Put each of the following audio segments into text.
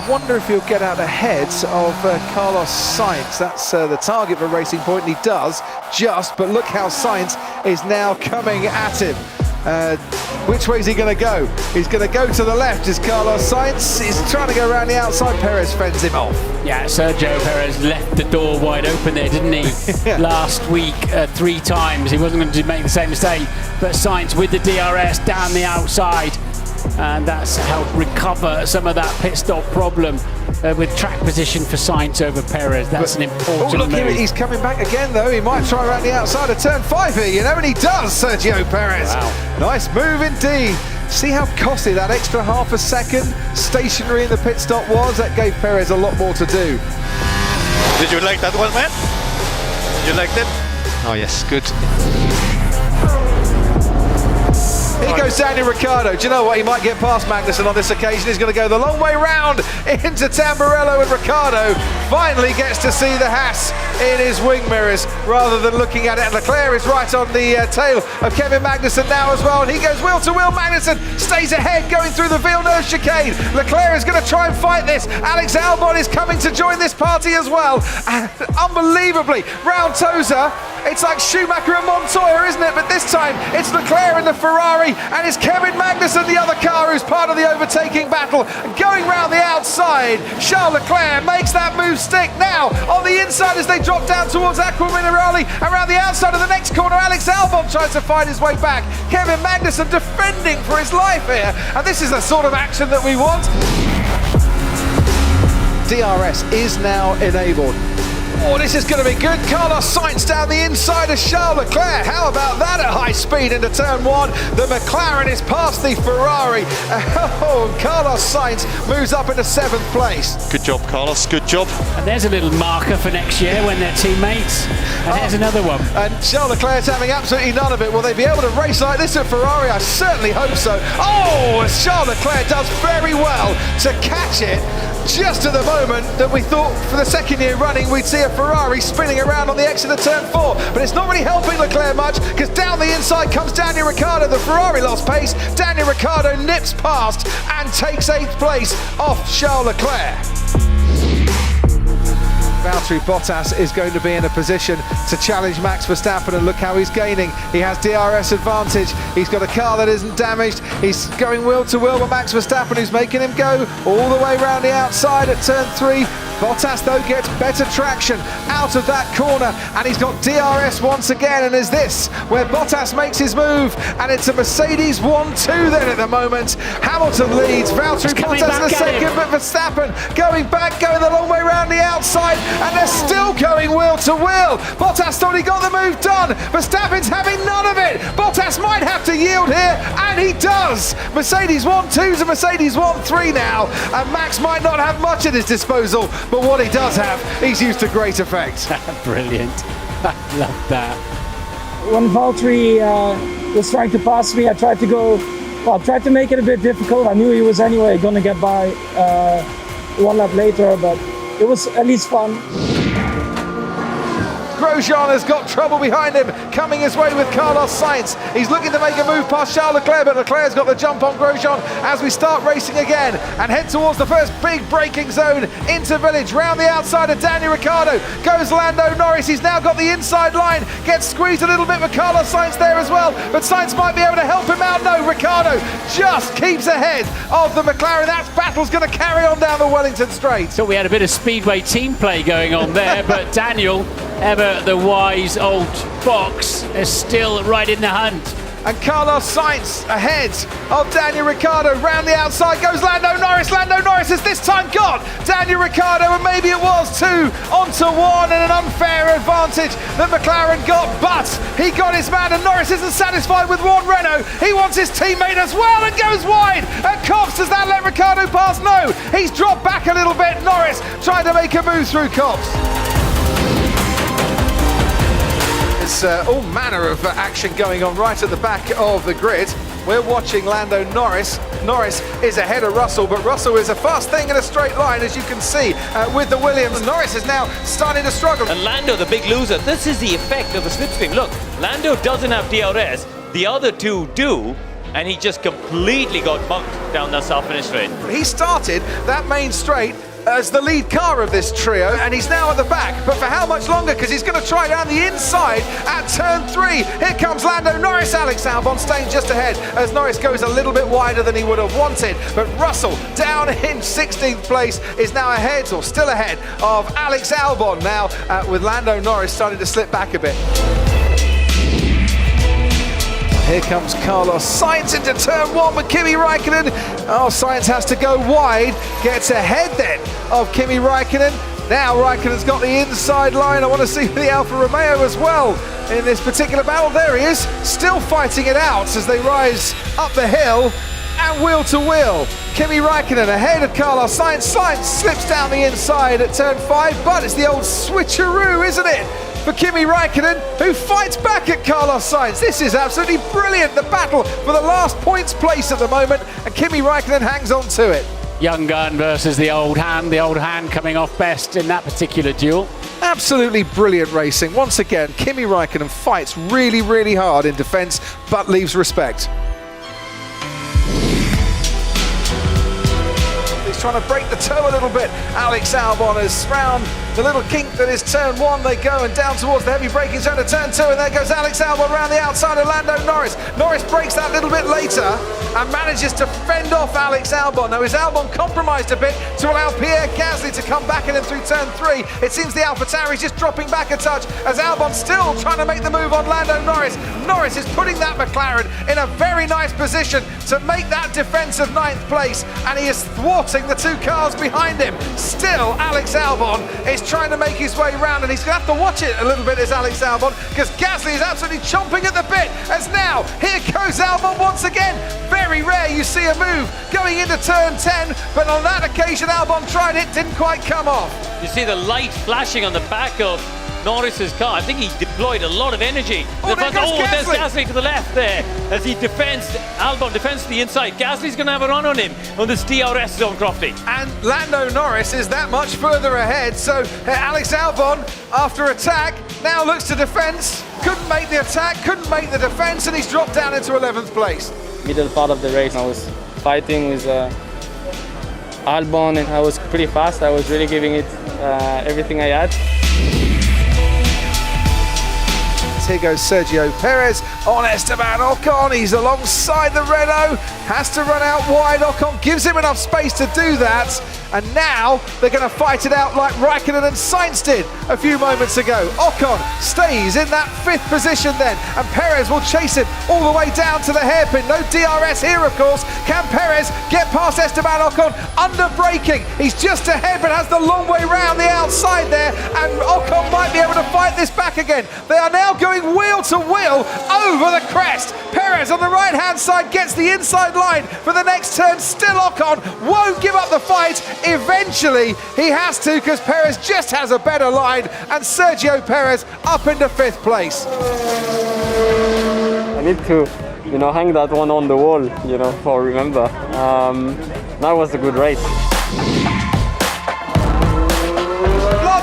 wonder if he'll get out ahead of Carlos Sainz. That's the target for Racing Point, and he does just, but look how Sainz is now coming at him. Which way is he going to go? He's going to go to the left, is Carlos Sainz. He's trying to go around the outside. Perez fends him off. Yeah, Sergio Perez left the door wide open there, didn't he? Yeah. Last week, 3 times. He wasn't going to make the same mistake, but Sainz with the DRS down the outside, and that's helped recover some of that pit stop problem with track position for Sainz over Perez. That's an important move. He's coming back again, though. He might try around the outside of turn 5 here, you know, and he does, Sergio Perez. Wow. Nice move indeed. See how costly that extra half a second stationary in the pit stop was? That gave Perez a lot more to do. Did you like that one, man? You liked it? Oh, yes, good. Here goes Daniel Ricciardo. Do you know what? He might get past Magnussen on this occasion. He's going to go the long way round into Tamburello, and Ricciardo finally gets to see the Haas in his wing mirrors rather than looking at it. And Leclerc is right on the tail of Kevin Magnussen now as well. And he goes wheel to wheel. Magnussen stays ahead going through the Villeneuve chicane. Leclerc is going to try and fight this. Alex Albon is coming to join this party as well. And unbelievably, round Tosa, it's like Schumacher and Montoya, isn't it? But this time it's Leclerc in the Ferrari, and it's Kevin Magnussen, the other car, who's part of the overtaking battle. Going round the outside, Charles Leclerc makes that move stick. Now on the inside as they drop down towards Aqua Minerali, around the outside of the next corner, Alex Albon tries to find his way back. Kevin Magnussen defending for his life here, and this is the sort of action that we want. DRS is now enabled. Oh, this is going to be good. Carlos Sainz down the inside of Charles Leclerc. How about that at high speed into turn 1? The McLaren is past the Ferrari. Oh, Carlos Sainz moves up into 7th place. Good job, Carlos. Good job. And there's a little marker for next year when they're teammates. And here's another one. And Charles Leclerc's having absolutely none of it. Will they be able to race like this at Ferrari? I certainly hope so. Oh, Charles Leclerc does very well to catch it just at the moment that we thought for the 2nd year running we'd see a Ferrari spinning around on the exit of turn 4, but it's not really helping Leclerc much, because down the inside comes Daniel Ricciardo. The Ferrari lost pace. Daniel Ricciardo nips past and takes 8th place off Charles Leclerc. Valtteri Bottas is going to be in a position to challenge Max Verstappen, and look how he's gaining. He has DRS advantage. He's got a car that isn't damaged. He's going wheel to wheel with Max Verstappen, who's making him go all the way around the outside at turn 3. Bottas, though, gets better traction out of that corner, and he's got DRS once again. And is this where Bottas makes his move? And it's a Mercedes 1-2 then at the moment. Hamilton leads. Valtteri Bottas in the second, but Verstappen going back, going the long way around the outside, and they're still going wheel to wheel. Bottas thought he got the move done. Verstappen's having none of it. Bottas might have to yield here, and he does. Mercedes 1-2 to Mercedes 1-3 now, and Max might not have much at his disposal, but what he does have, he's used to great effect. Brilliant. I love that. When Valtteri was trying to pass me, I tried to make it a bit difficult. I knew he was anyway going to get by 1 lap later, but it was at least fun. Grosjean has got trouble behind him, coming his way with Carlos Sainz. He's looking to make a move past Charles Leclerc, but Leclerc's got the jump on Grosjean as we start racing again and head towards the first big braking zone into Village. Round the outside of Daniel Ricciardo goes Lando Norris. He's now got the inside line, gets squeezed a little bit with Carlos Sainz there as well, but Sainz might be able to help him out. No, Ricciardo just keeps ahead of the McLaren. That battle's going to carry on down the Wellington Straight. So we had a bit of speedway team play going on there, but Daniel, ever the wise old fox, is still right in the hunt. And Carlos Sainz ahead of Daniel Ricciardo. Round the outside goes Lando Norris. Lando Norris has this time got Daniel Ricciardo, and maybe it was 2 onto 1, and an unfair advantage that McLaren got, but he got his man, and Norris isn't satisfied with Juan Renault. He wants his teammate as well and goes wide. And Copse, does that let Ricciardo pass? No, he's dropped back a little bit. Norris trying to make a move through Copse. There's all manner of action going on right at the back of the grid. We're watching Lando Norris. Norris is ahead of Russell, but Russell is a fast thing in a straight line, as you can see with the Williams. Norris is now starting to struggle. And Lando, the big loser. This is the effect of the slipstream. Look, Lando doesn't have DRS. The other two do. and he just completely got mugged down that start-finish straight. He started that main straight as the lead car of this trio, and he's now at the back, but for how much longer? Because he's going to try down the inside at turn 3. Here comes Lando Norris. Alex Albon staying just ahead as Norris goes a little bit wider than he would have wanted, but Russell down in 16th place is now ahead, or still ahead, of Alex Albon now, with Lando Norris starting to slip back a bit. Here comes Carlos Sainz into turn 1 with Kimi Raikkonen. Oh, Sainz has to go wide, gets ahead then of Kimi Raikkonen. Now Raikkonen's got the inside line. I want to see the Alfa Romeo as well in this particular battle. There he is, still fighting it out as they rise up the hill and wheel to wheel. Kimi Raikkonen ahead of Carlos Sainz. Sainz slips down the inside at turn 5, but it's the old switcheroo, isn't it? For Kimi Raikkonen, who fights back at Carlos Sainz. This is absolutely brilliant, the battle for the last points place at the moment, and Kimi Raikkonen hangs on to it. Young gun versus the old hand coming off best in that particular duel. Absolutely brilliant racing. Once again, Kimi Raikkonen fights really, really hard in defence, but leaves respect. He's trying to break the toe a little bit. Alex Albon is round the little kink that is turn 1. They go and down towards the heavy braking zone of turn 2, and there goes Alex Albon around the outside of Lando Norris. Norris breaks that little bit later and manages to fend off Alex Albon. Now, is Albon compromised a bit to allow Pierre Gasly to come back in and through turn 3? It seems the AlphaTauri is just dropping back a touch as Albon still trying to make the move on Lando Norris. Norris is putting that McLaren in a very nice position to make that defence of 9th place, and he is thwarting the 2 cars behind him. Still, Alex Albon is trying to make his way round, and he's going to have to watch it a little bit as Alex Albon, because Gasly is absolutely chomping at the bit. As now, here goes Albon once again. Very rare you see a move going into turn 10, but on that occasion Albon tried it, didn't quite come off. You see the light flashing on the back of Norris's car. I think he deployed a lot of energy. There's Gasly to the left there as he Albon defends to the inside. Gasly's going to have a run on him on this DRS zone, Crofty. And Lando Norris is that much further ahead, so Alex Albon, after attack, now looks to defence. Couldn't make the attack, couldn't make the defence, and he's dropped down into 11th place. Middle part of the race, I was fighting with Albon, and I was pretty fast. I was really giving it everything I had. Here goes Sergio Perez on Esteban Ocon. He's alongside the Renault, has to run out wide. Ocon gives him enough space to do that, and now they're going to fight it out like Raikkonen and Sainz did a few moments ago. Ocon stays in that 5th position then, and Perez will chase him all the way down to the hairpin. No DRS here, of course. Can Perez get past Esteban Ocon under braking? He's just ahead, but has the long way round the outside there, and Ocon might be able to fight this back again. They are now going wheel to wheel over the crest. Perez on the right hand side gets the inside line for the next turn. Still Ocon won't give up the fight. Eventually he has to, because Perez just has a better line, and Sergio Perez up into 5th place. I need to, hang that one on the wall, for remember. That was a good race.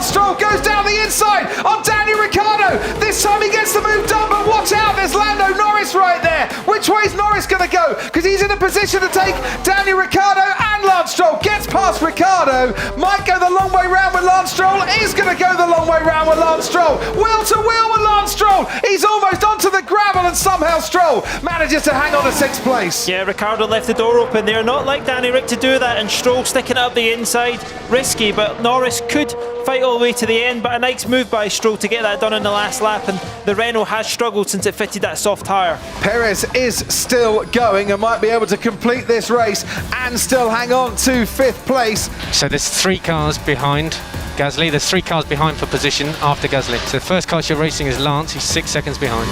Stroll goes down the inside on Daniel Ricciardo. This time he gets the move done, but watch out, there's Lando Norris right there. Which way is Norris going to go? Because he's in a position to take Daniel Ricciardo and Lance Stroll. Gets past Ricciardo, might go the long way round with Lance Stroll, is going to go the long way round with Lance Stroll. Wheel to wheel with Lance Stroll. He's almost onto the gravel, and somehow Stroll manages to hang on to 6th place. Yeah, Ricciardo left the door open there. Not like Danny Rick to do that, and Stroll sticking it up the inside. Risky, but Norris could fight all the way to the end, but a nice move by Stroll to get that done in the last lap, and the Renault has struggled since it fitted that soft tyre. Perez is still going and might be able to complete this race and still hang on to 5th place. So there's 3 cars behind Gasly. There's 3 cars behind for position after Gasly. So the first car you're racing is Lance. He's 6 seconds behind.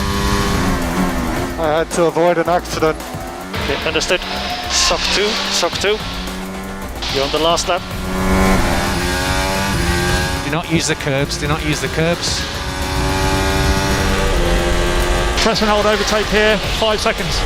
I had to avoid an accident. Okay, understood. Sock 2. You're on the last lap. Do not use the curbs. Press and hold overtake here, 5 seconds.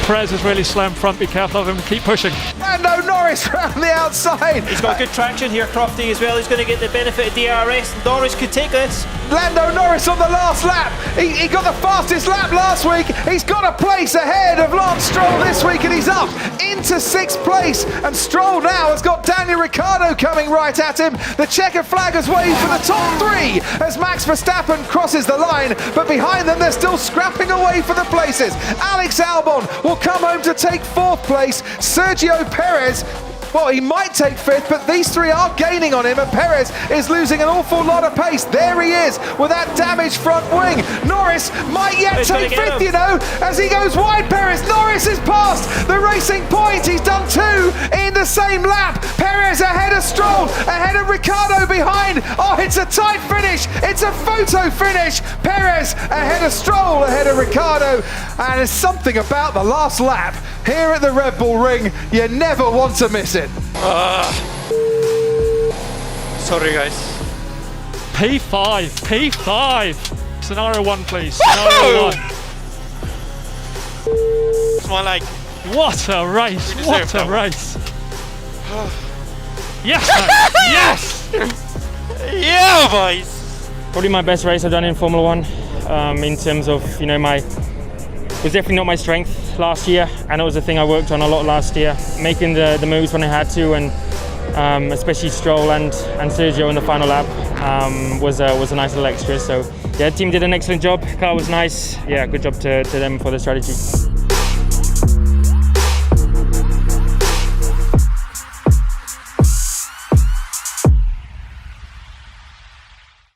Perez is really slow in front. Be careful of him. Keep pushing. Lando Norris round the outside. He's got good traction here, Crofty, as well. He's going to get the benefit of DRS. Norris could take this. Lando Norris on the last lap. He got the fastest lap last week. He's got a place ahead of Lance Stroll this week, and he's up into 6th place. And Stroll now has got Daniel Ricciardo coming right at him. The checkered flag has waved for the top 3 as Max Verstappen crosses the line, but behind them they're still scrapping away for the places. Alex Albon will come home to take 4th place. Sergio Perez, well, he might take 5th, but these 3 are gaining on him, and Perez is losing an awful lot of pace. There he is with that damaged front wing. Norris might yet take 5th, you know, as he goes wide. Perez, Norris is past the racing point. He's done 2 in the same lap. Perez ahead of Stroll, ahead of Ricciardo behind. Oh, it's a tight finish. It's a photo finish. Perez ahead of Stroll, ahead of Ricciardo. And there's something about the last lap here at the Red Bull Ring. You never want to miss it. Sorry, guys. P5. Scenario 1, please. Scenario 1. It's more like What a race! What a race! Yes! Yes! yeah, boys. Probably my best race I've done in Formula One, in terms of, you know, it was definitely not my strength last year, and it was a thing I worked on a lot last year, making the moves when I had to, and especially Stroll and Sergio in the final lap was a nice little extra. So yeah, the team did an excellent job. Car was nice. Yeah, good job to them for the strategy.